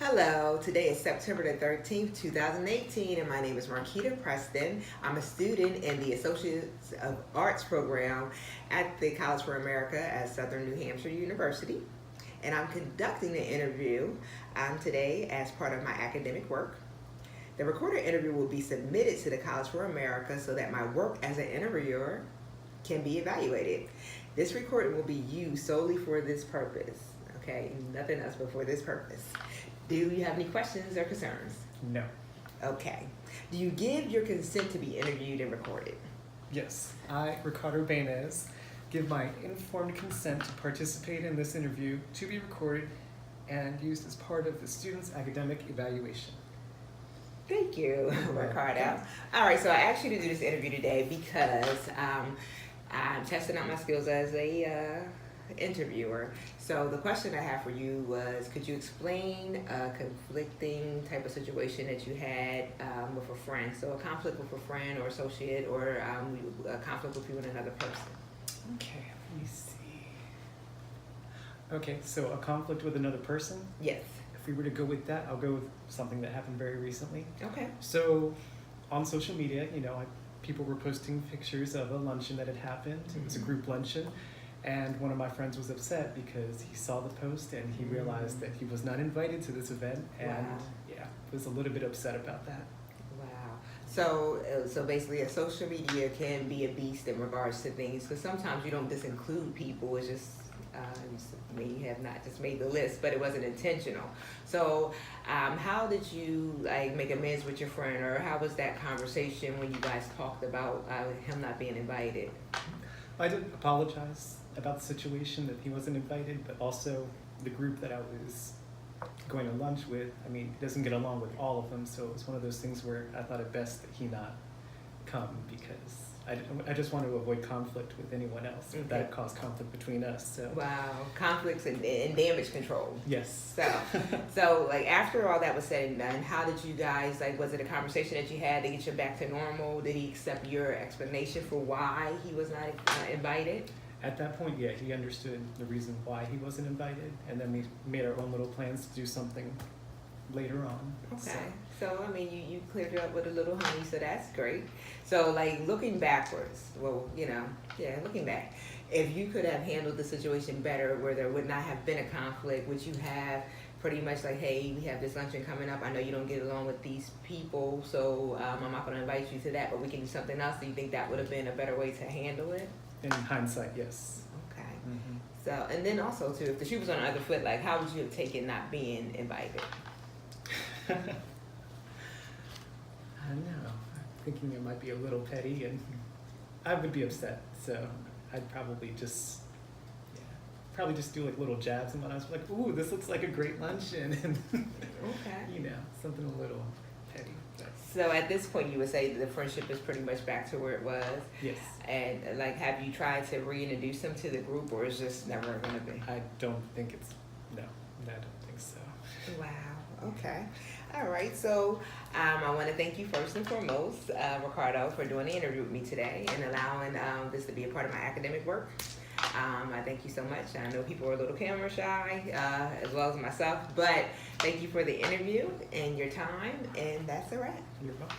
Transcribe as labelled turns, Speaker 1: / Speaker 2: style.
Speaker 1: Hello, today is September the 13th, 2018, and my name is Marquita Preston. I'm a student in the Associates of Arts program at the College for America at Southern New Hampshire University, and I'm conducting the interview today as part of my academic work. The recorded interview will be submitted to the College for America so that my work as an interviewer can be evaluated. This recording will be used solely for this purpose, okay? Nothing else but for this purpose. Do you have any questions or concerns?
Speaker 2: No.
Speaker 1: Okay. Do you give your consent to be interviewed and recorded?
Speaker 2: Yes. I, Ricardo Bainez, give my informed consent to participate in this interview to be recorded and used as part of the student's academic evaluation.
Speaker 1: Thank you, Ricardo. All right, so I asked you to do this interview today because I'm testing out my skills as a interviewer. So the question I have for you was, could you explain a conflicting type of situation that you had with a friend? So a conflict with a friend or associate, or a conflict with you and another person.
Speaker 2: Okay, let me see. Okay, so a conflict with another person?
Speaker 1: Yes.
Speaker 2: If we were to go with that, I'll go with something that happened very recently.
Speaker 1: Okay.
Speaker 2: So on social media, people were posting pictures of a luncheon that had happened. It was a group luncheon. And one of my friends was upset because he saw the post and he realized that he was not invited to this event, and was a little bit upset about that.
Speaker 1: Wow. So basically, social media can be a beast in regards to things, because sometimes you don't just include people. It's just you may have not just made the list, but it wasn't intentional. So how did you make amends with your friend, or how was that conversation when you guys talked about him not being invited?
Speaker 2: I did apologize about the situation that he wasn't invited, but also the group that I was going to lunch with. I mean, he doesn't get along with all of them, so it was one of those things where I thought it best that he not come, because I just want to avoid conflict with anyone else.
Speaker 1: Okay.
Speaker 2: That caused conflict between us. So.
Speaker 1: Wow, conflicts and damage control.
Speaker 2: Yes.
Speaker 1: So after all that was said and done, how did you guys, was it a conversation that you had to get you back to normal? Did he accept your explanation for why he was not invited?
Speaker 2: At that point, yeah, he understood the reason why he wasn't invited, and then we made our own little plans to do something later on.
Speaker 1: Okay. So I mean, you cleared it up with a little honey, so that's great. So looking backwards, looking back, if you could have handled the situation better where there would not have been a conflict, would you have pretty much hey, we have this luncheon coming up, I know you don't get along with these people, so I'm not going to invite you to that, but we can do something else? Do you think that would have been a better way to handle it?
Speaker 2: In hindsight, yes.
Speaker 1: Okay.
Speaker 2: Mm-hmm.
Speaker 1: So, and then also too, if the shoe was on the other foot, how would you have taken not being invited?
Speaker 2: I know. I'm thinking it might be a little petty, and I would be upset. So I'd probably just do little jabs, and when I was like, "Ooh, this looks like a great luncheon," and
Speaker 1: okay,
Speaker 2: something a little petty. But.
Speaker 1: So at this point, you would say that the friendship is pretty much back to where it was.
Speaker 2: Yes.
Speaker 1: And have you tried to reintroduce them to the group, or is just never going to be?
Speaker 2: I don't think it's no. I don't think so.
Speaker 1: Wow. Okay. All right. So I want to thank you first and foremost, Ricardo, for doing the interview with me today and allowing this to be a part of my academic work. I thank you so much. I know people are a little camera shy, as well as myself, but thank you for the interview and your time, and that's a wrap.
Speaker 2: You're welcome.